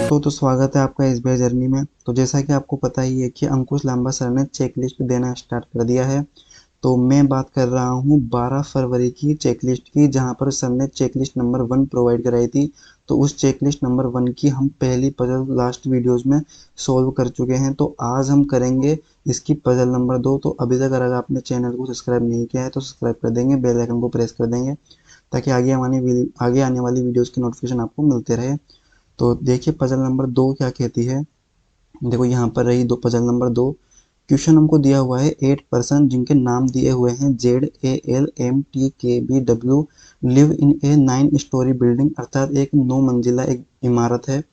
तो स्वागत है आपका एसबीआई जर्नी में। तो जैसा कि आपको पता ही है कि अंकुश लांबा सर ने चेकलिस्ट देना स्टार्ट कर दिया है। तो मैं बात कर रहा हूँ 12 फरवरी की चेकलिस्ट की, जहाँ पर सर ने चेकलिस्ट नंबर 1 प्रोवाइड कराई थी। तो उस चेकलिस्ट नंबर 1 की हम पहली पजल लास्ट वीडियोस में सॉल्व कर चुके हैं। तो आज हम करेंगे इसकी पजल नंबर 2। तो अभी तक अगर आपने चैनल को सब्सक्राइब नहीं किया है तो सब्सक्राइब कर देंगे, बेल आइकन को प्रेस कर देंगे ताकि आगे आने वाली वीडियोस की नोटिफिकेशन आपको मिलते रहे। तो देखिए पजल नंबर 2 क्या कहती है। देखो यहाँ पर रही दो पजल नंबर 2। क्वेश्चन हमको दिया हुआ है 8 पर्सन जिनके नाम दिए हुए हैं ZALMTKBW live in A 9 story building, अर्थात एक 9 मंजिला एक इमारत है।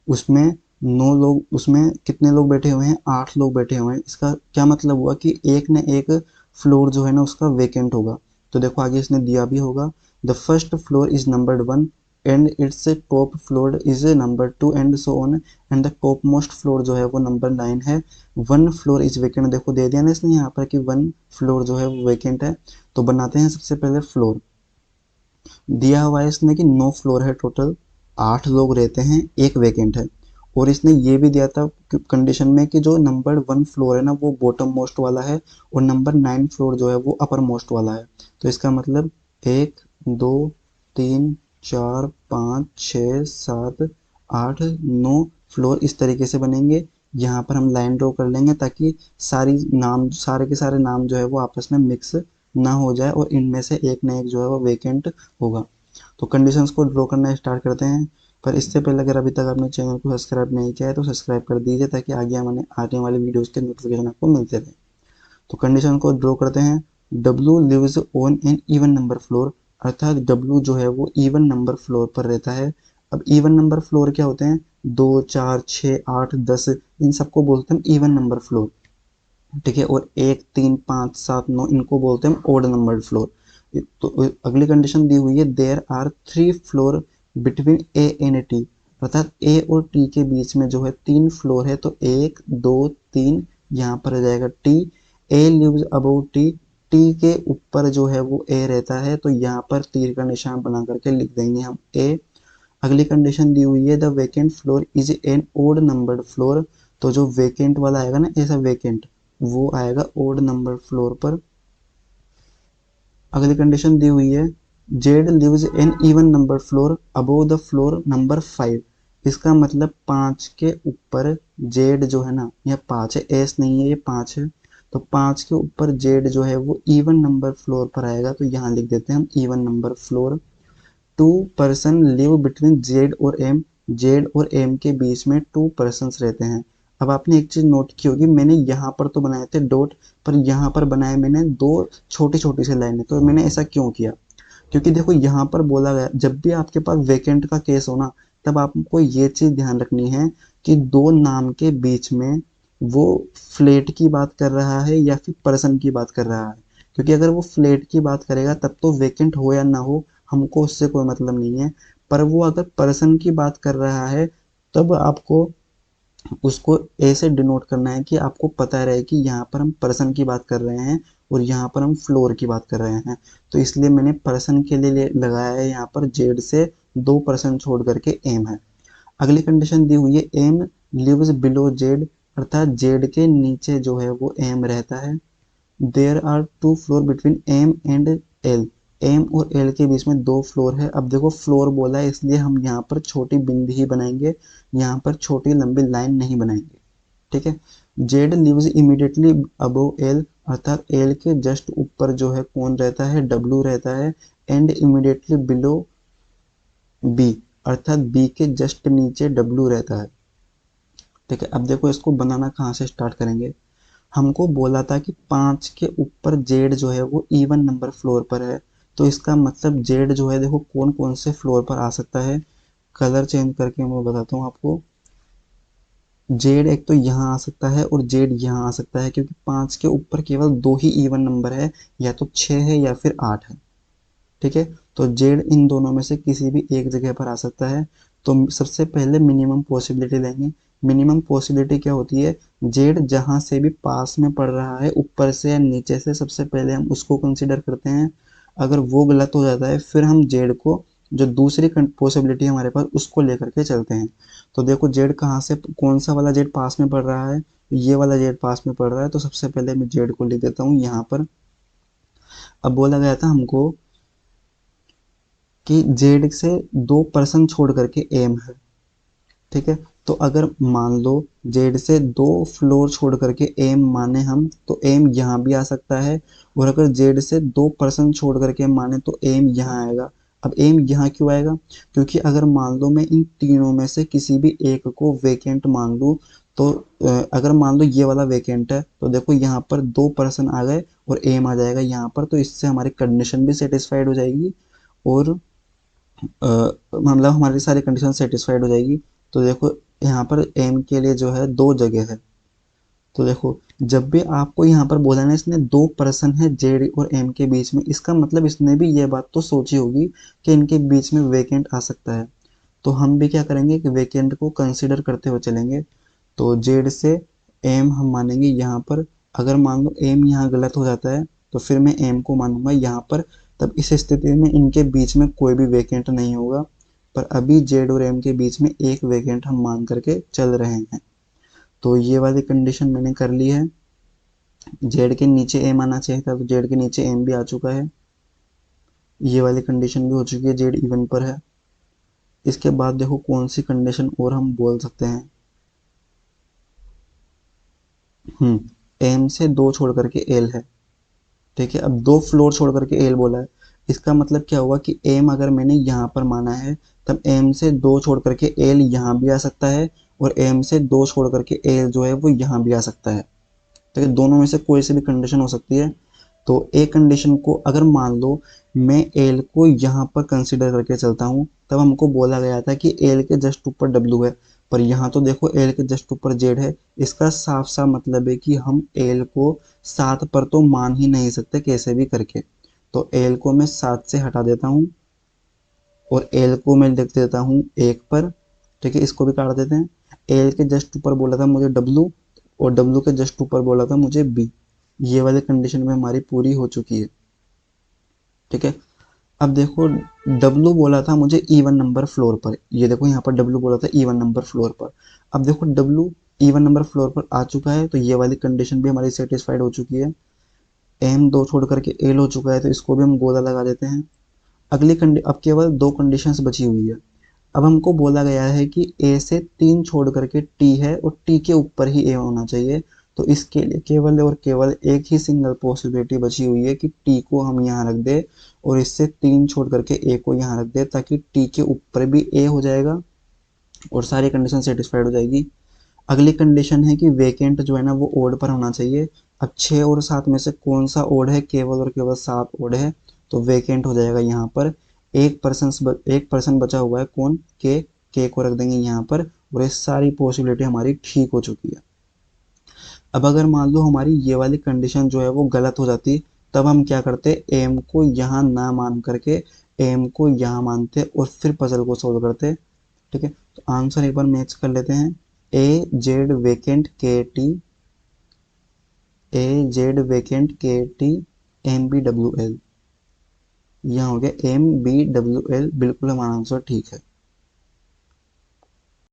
उसमें 9 लोग, उसमें कितने लोग बैठे हुए हैं? 8 लोग बैठे हुए हैं। इसका क्या मतलब हुआ कि एक न एक फ्लोर जो है ना उसका वेकेंट होगा। तो देखो आगे इसने दिया भी होगा, the first floor is numbered 1 and its top floor is number 2 and so on, and the top most floor जो है वो नंबर 9 है। 1 फ्लोर इज वेकेंट, देखो दे दिया ना इसने यहाँ पर कि 1 फ्लोर जो है वो वेकेंट है। तो बनाते हैं सबसे पहले फ्लोर। दिया हुआ है इसने कि 9 फ्लोर है टोटल, 8 लोग रहते हैं, एक वेकेंट है। और इसने ये भी दिया था कंडीशन में कि जो नंबर 1 फ्लोर है ना वो बॉटम मोस्ट वाला है और नंबर 9 फ्लोर जो है वो अपर मोस्ट वाला है। तो इसका मतलब 1 2 3 4 5 6 7 8 9 फ्लोर इस तरीके से बनेंगे। यहाँ पर हम लाइन ड्रॉ कर लेंगे ताकि सारे के सारे नाम जो है वो आपस में मिक्स ना हो जाए और इनमें से एक ना एक जो है वो वेकेंट होगा। तो कंडीशंस को ड्रॉ करना स्टार्ट करते हैं। पर इससे पहले अगर अभी तक आपने चैनल को सब्सक्राइब नहीं किया है तो सब्सक्राइब कर दीजिए ताकि आने वाली वीडियोस के नोटिफिकेशन आपको मिलते रहे। तो कंडीशन को ड्रॉ करते हैं। W lives on an even number floor, अर्थात डब्ल्यू जो है वो इवन नंबर फ्लोर पर रहता है। अब इवन नंबर फ्लोर क्या होते हैं? 2 4 6 8 10, इन सबको बोलते हैं इवन नंबर फ्लोर। ठीक है, और 1 3 5 7 9 इनको बोलते हैं ओड नंबर्ड फ्लोर। तो अगली कंडीशन दी हुई है, there are 3 floor between A and T, अर्थात ए और टी के बीच में जो है 3 फ्लोर है। तो 1 2 3 यहाँ पर आ जाएगा टी। ए लिव्स अबव टी, टी के ऊपर जो है वो ए रहता है, तो यहाँ पर तीर का निशान बना करके लिख देंगे हम ए। अगली कंडीशन दी हुई है, the vacant floor is an odd numbered floor, तो जो वेकेंट वाला आएगा ना ऐसा वेकेंट, वो आएगा ओड नंबर फ्लोर पर। अगली कंडीशन दी हुई है, Z lives in even number floor above the floor number 5, इसका मतलब 5 के ऊपर जेड जो है ना, यह 5 है, एस नहीं है, ये 5 है। तो 5 के ऊपर जेड जो है वो इवन नंबर फ्लोर पर आएगा, तो यहाँ लिख देते हैं हम even number floor. 2 person live between Z और एम, जेड और एम के बीच में 2 पर्सन्स रहते हैं। अब आपने एक चीज नोट की होगी, मैंने यहाँ पर तो बनाए थे डॉट, पर यहाँ पर बनाए मैंने 2 छोटी छोटी सी लाइनें। तो मैंने ऐसा क्यों किया? क्योंकि देखो यहाँ पर बोला गया जब भी आपके पास वेकेंट का केस हो ना, तब आपको ये चीज ध्यान रखनी है कि 2 नाम के बीच में वो फ्लैट की बात कर रहा है या फिर पर्सन की बात कर रहा है। क्योंकि अगर वो फ्लैट की बात करेगा तब तो वेकेंट हो या ना हो हमको उससे कोई मतलब नहीं है। पर वो अगर पर्सन की बात कर रहा है तब आपको उसको ऐसे डिनोट करना है कि आपको पता रहे कि यहाँ पर हम पर्सन की बात कर रहे हैं और यहाँ पर हम फ्लोर की बात कर रहे हैं। तो इसलिए मैंने पर्सन के लिए लगाया है यहाँ पर जेड से 2% छोड़ करके एम है। अगली कंडीशन दी हुई है, एम लिव्स बिलो जेड, अर्थात जेड के नीचे जो है वो एम रहता है। There are 2 floor between M and L, M और एल के बीच में 2 फ्लोर है। अब देखो फ्लोर बोला है इसलिए हम यहाँ पर छोटी बिंदी ही बनाएंगे, यहाँ पर छोटी लंबी लाइन नहीं बनाएंगे। ठीक है, Z lives immediately above L, अर्थात एल के जस्ट ऊपर जो है कौन रहता है? डब्ल्यू रहता है। एंड इमीडिएटली बिलो बी, अर्थात बी के जस्ट नीचे डब्ल्यू रहता है। ठीक है, अब देखो इसको बनाना कहाँ से स्टार्ट करेंगे। हमको बोला था कि 5 के ऊपर जेड जो है वो इवन नंबर फ्लोर पर है। तो इसका मतलब जेड जो है देखो कौन कौन से फ्लोर पर आ सकता है। कलर चेंज करके मैं बताता हूँ आपको। जेड एक तो यहाँ आ सकता है और जेड यहाँ आ सकता है, क्योंकि 5 के ऊपर केवल 2 ही इवन नंबर है, या तो 6 है या फिर 8 है। ठीक है, तो जेड इन दोनों में से किसी भी एक जगह पर आ सकता है। तो सबसे पहले मिनिमम पॉसिबिलिटी लेंगे। मिनिमम पॉसिबिलिटी क्या होती है? जेड जहां से भी पास में पड़ रहा है, ऊपर से या नीचे से, सबसे पहले हम उसको कंसिडर करते हैं। अगर वो गलत हो जाता है फिर हम जेड को जो दूसरी पॉसिबिलिटी हमारे पास उसको लेकर के चलते हैं। तो देखो जेड कहाँ से, कौन सा वाला जेड पास में पड़ रहा है, ये वाला जेड पास में पड़ रहा है, तो सबसे पहले मैं जेड को लिख देता हूँ यहाँ पर। अब बोला गया था हमको कि जेड से 2% छोड़ करके एम है, ठीक है। तो अगर मान लो जेड से 2 फ्लोर छोड़ करके एम माने हम, तो एम यहाँ भी आ सकता है, और अगर जेड से 2% छोड़ करके माने तो एम यहाँ आएगा। अब एम यहाँ क्यों आएगा, क्योंकि अगर मान लो मैं इन तीनों में से किसी भी एक को वेकेंट मान लूँ, तो अगर मान लो ये वाला वेकेंट है, तो देखो यहाँ पर 2% आ गए और एम आ जाएगा यहाँ पर, तो इससे हमारी कंडीशन भी सेटिस्फाइड हो जाएगी, और मतलब हमारी सारी कंडीशन सेटिस्फाइड हो जाएगी। तो देखो यहाँ पर एम के लिए जो है 2 जगह है। तो देखो जब भी आपको यहाँ पर बोला ना इसने 2% है जेड और एम के बीच में, इसका मतलब इसने भी ये बात तो सोची होगी कि इनके बीच में वेकेंट आ सकता है। तो हम भी क्या करेंगे कि वेकेंट को कंसिडर करते हुए चलेंगे। तो जेड से एम हम मानेंगे यहाँ पर। अगर मान लो एम यहाँ गलत हो जाता है, तो फिर मैं एम को मानूंगा यहाँ पर। तब इस स्थिति में इनके बीच में कोई भी वेकेंट नहीं होगा, पर अभी जेड और एम के बीच में एक वेकेंट हम मान करके चल रहे हैं। तो ये वाली कंडीशन मैंने कर ली है। जेड के नीचे एम आना चाहिए था, तो जेड के नीचे एम भी आ चुका है। ये वाली कंडीशन भी हो चुकी है, जेड इवन पर है। इसके बाद देखो कौन सी कंडीशन और हम बोल सकते हैं। एम से 2 छोड़ करके एल है, ठीक है। अब 2 फ्लोर छोड़ करके एल बोला है, इसका मतलब क्या हुआ कि एम अगर मैंने यहाँ पर माना है, तब एम से 2 छोड़ करके एल यहाँ भी आ सकता है, और एम से 2 छोड़ करके एल जो है वो यहाँ भी आ सकता है, ठीक है। दोनों में से कोई सी भी कंडीशन हो सकती है। तो ए कंडीशन को अगर मान लो मैं एल को यहाँ पर कंसिडर करके चलता हूँ, तब हमको बोला गया था कि एल के जस्ट ऊपर डब्ल्यू है, पर यहाँ तो देखो एल के जस्ट ऊपर जेड है। इसका साफ साफ मतलब है कि हम एल को 7 पर तो मान ही नहीं सकते कैसे भी करके। तो एल को मैं 7 से हटा देता हूँ, और एल को मैं लिख देता हूँ 1 पर, ठीक है। इसको भी काट देते हैं। एल के जस्ट ऊपर बोला था मुझे डब्ल्यू, और डब्ल्यू के जस्ट ऊपर बोला था मुझे बी। ये वाली कंडीशन में हमारी पूरी हो चुकी है, ठीक है। अब देखो डब्ल्यू बोला था मुझे इवन नंबर फ्लोर पर, ये देखो यहाँ पर डब्ल्यू बोला था इवन नंबर फ्लोर पर। अब देखो डब्ल्यू इवन नंबर फ्लोर पर आ चुका है, तो ये वाली कंडीशन भी हमारी सेटिस्फाइड हो चुकी है। एम 2 छोड़ करके एल हो चुका है, तो इसको भी हम गोला लगा देते हैं। अगली अब केवल 2 कंडीशंस बची हुई है। अब हमको बोला गया है कि ए से 3 छोड़ करके टी है, और टी के ऊपर ही ए होना चाहिए। तो इसके लिए केवल और केवल एक ही सिंगल पॉसिबिलिटी बची हुई है कि टी को हम यहाँ रख दे, और इससे 3 छोड़ करके ए को यहाँ रख दे, ताकि टी के ऊपर भी ए हो जाएगा और सारी कंडीशन सेटिस्फाइड हो जाएगी। अगली कंडीशन है कि वेकेंट जो है ना वो ओड पर होना चाहिए। अब 6 और 7 में से कौन सा ओड है, केवल और केवल 7 ओड है, तो वेकेंट हो जाएगा यहाँ पर। 1% बचा हुआ है कौन, के को रख देंगे यहाँ पर, और ये सारी पॉसिबिलिटी हमारी ठीक हो चुकी है। अब अगर मान लो हमारी ये वाली कंडीशन जो है वो गलत हो जाती, तब हम क्या करते, एम को यहाँ ना मान करके एम को यहाँ मानते और फिर पजल को सोल्व करते, ठीक है। तो आंसर एक बार मैच कर लेते हैं। ए जेड वेकेंट के टी, ए जेड वेकेंट के T, M B W L. यहाँ हो गया एम बी डब्ल्यू एल, बिल्कुल हमारा आंसर ठीक है।